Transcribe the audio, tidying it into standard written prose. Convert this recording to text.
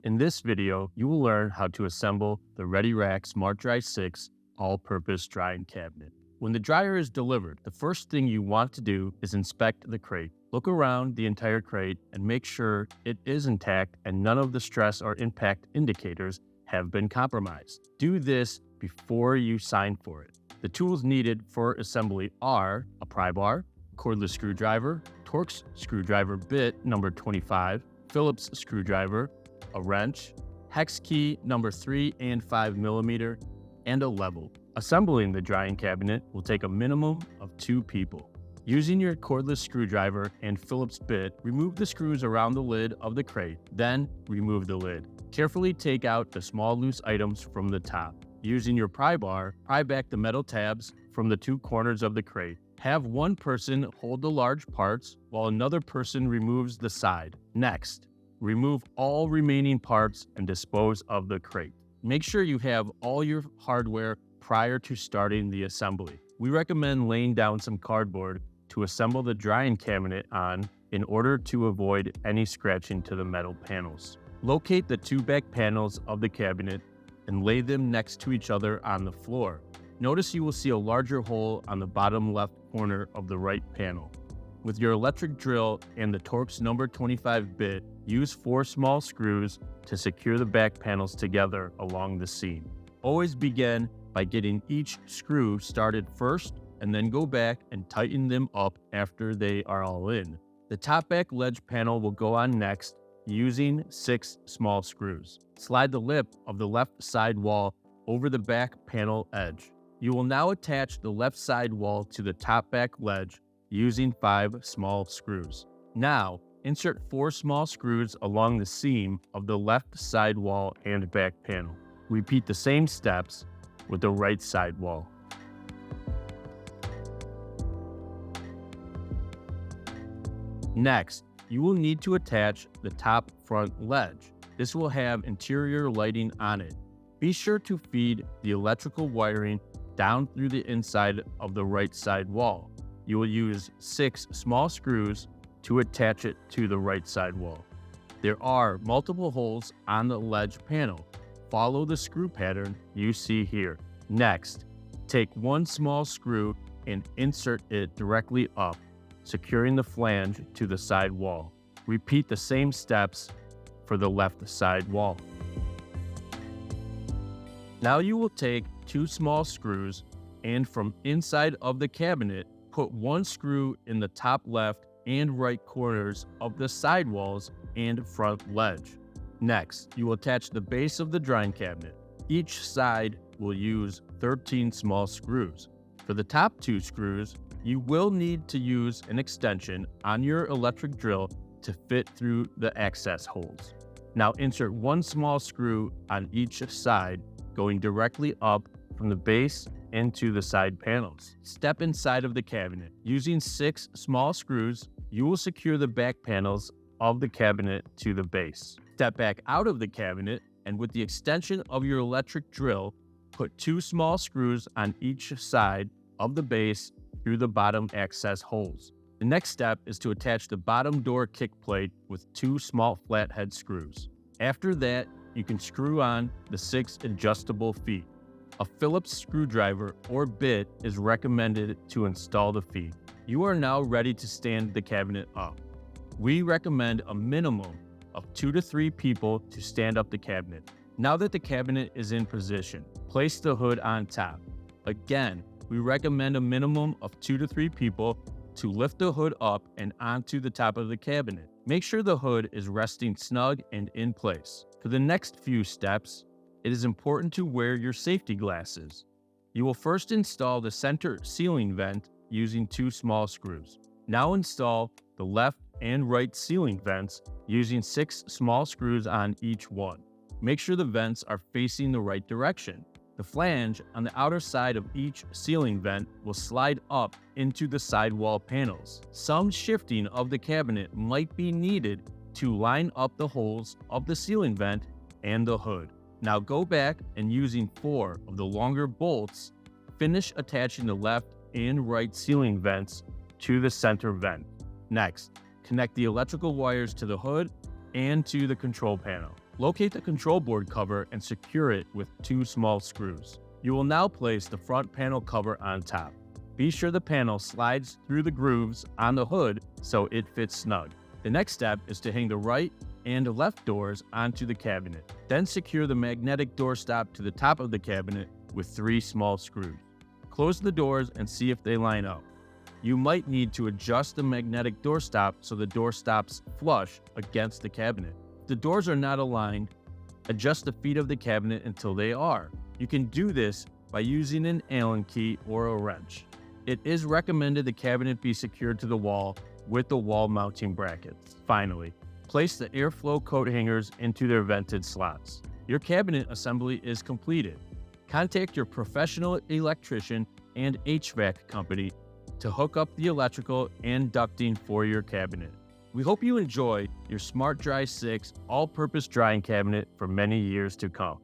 In this video, you will learn how to assemble the ReadyRack Smart Dry 6 all-purpose drying cabinet. When the dryer is delivered, the first thing you want to do is inspect the crate. Look around the entire crate and make sure it is intact and none of the stress or impact indicators have been compromised. Do this before you sign for it. The tools needed for assembly are a pry bar, cordless screwdriver, Torx screwdriver bit number 25, Phillips screwdriver, a wrench, hex key number 3 and 5 millimeter, and a level. Assembling the drying cabinet will take a minimum of 2 people. Using your cordless screwdriver and Phillips bit, remove the screws around the lid of the crate, then remove the lid. Carefully take out the small loose items from the top. Using your pry bar, pry back the metal tabs from the 2 corners of the crate. Have one person hold the large parts while another person removes the side. Next, remove all remaining parts and dispose of the crate. Make sure you have all your hardware prior to starting the assembly. We recommend laying down some cardboard to assemble the drying cabinet on in order to avoid any scratching to the metal panels. Locate the 2 back panels of the cabinet and lay them next to each other on the floor. Notice you will see a larger hole on the bottom left corner of the right panel. With your electric drill and the Torx number 25 bit, use 4 small screws to secure the back panels together along the seam. Always begin by getting each screw started first and then go back and tighten them up after they are all in. The top back ledge panel will go on next using 6 small screws. Slide the lip of the left side wall over the back panel edge. You will now attach the left side wall to the top back ledge using 5 small screws. Now, insert 4 small screws along the seam of the left side wall and back panel. Repeat the same steps with the right side wall. Next, you will need to attach the top front ledge. This will have interior lighting on it. Be sure to feed the electrical wiring down through the inside of the right side wall. You will use 6 small screws to attach it to the right side wall. There are multiple holes on the ledge panel. Follow the screw pattern you see here. Next, take 1 small screw and insert it directly up, securing the flange to the side wall. Repeat the same steps for the left side wall. Now you will take 2 small screws and from inside of the cabinet, put 1 screw in the top left and right corners of the side walls and front ledge. Next, you will attach the base of the drying cabinet. Each side will use 13 small screws. For the top 2 screws, you will need to use an extension on your electric drill to fit through the access holes. Now insert 1 small screw on each side, going directly up from the base into the side panels. Step inside of the cabinet. Using 6 small screws, you will secure the back panels of the cabinet to the base. Step back out of the cabinet and with the extension of your electric drill, put 2 small screws on each side of the base through the bottom access holes. The next step is to attach the bottom door kick plate with 2 small flathead screws. After that, you can screw on the 6 adjustable feet. A Phillips screwdriver or bit is recommended to install the feet. You are now ready to stand the cabinet up. We recommend a minimum of 2 to 3 people to stand up the cabinet. Now that the cabinet is in position, place the hood on top. Again, we recommend a minimum of 2 to 3 people to lift the hood up and onto the top of the cabinet. Make sure the hood is resting snug and in place. For the next few steps, it is important to wear your safety glasses. You will first install the center ceiling vent using 2 small screws. Now install the left and right ceiling vents using 6 small screws on each one. Make sure the vents are facing the right direction. The flange on the outer side of each ceiling vent will slide up into the sidewall panels. Some shifting of the cabinet might be needed to line up the holes of the ceiling vent and the hood. Now go back and using 4 of the longer bolts, finish attaching the left and right ceiling vents to the center vent. Next, connect the electrical wires to the hood and to the control panel. Locate the control board cover and secure it with 2 small screws. You will now place the front panel cover on top. Be sure the panel slides through the grooves on the hood so it fits snug. The next step is to hang the right and left doors onto the cabinet. Then secure the magnetic door stop to the top of the cabinet with 3 small screws. Close the doors and see if they line up. You might need to adjust the magnetic door stop so the door stops flush against the cabinet. If the doors are not aligned, adjust the feet of the cabinet until they are. You can do this by using an Allen key or a wrench. It is recommended the cabinet be secured to the wall with the wall mounting brackets. Finally, place the airflow coat hangers into their vented slots. Your cabinet assembly is completed. Contact your professional electrician and HVAC company to hook up the electrical and ducting for your cabinet. We hope you enjoy your Smart Dry 6 all-purpose drying cabinet for many years to come.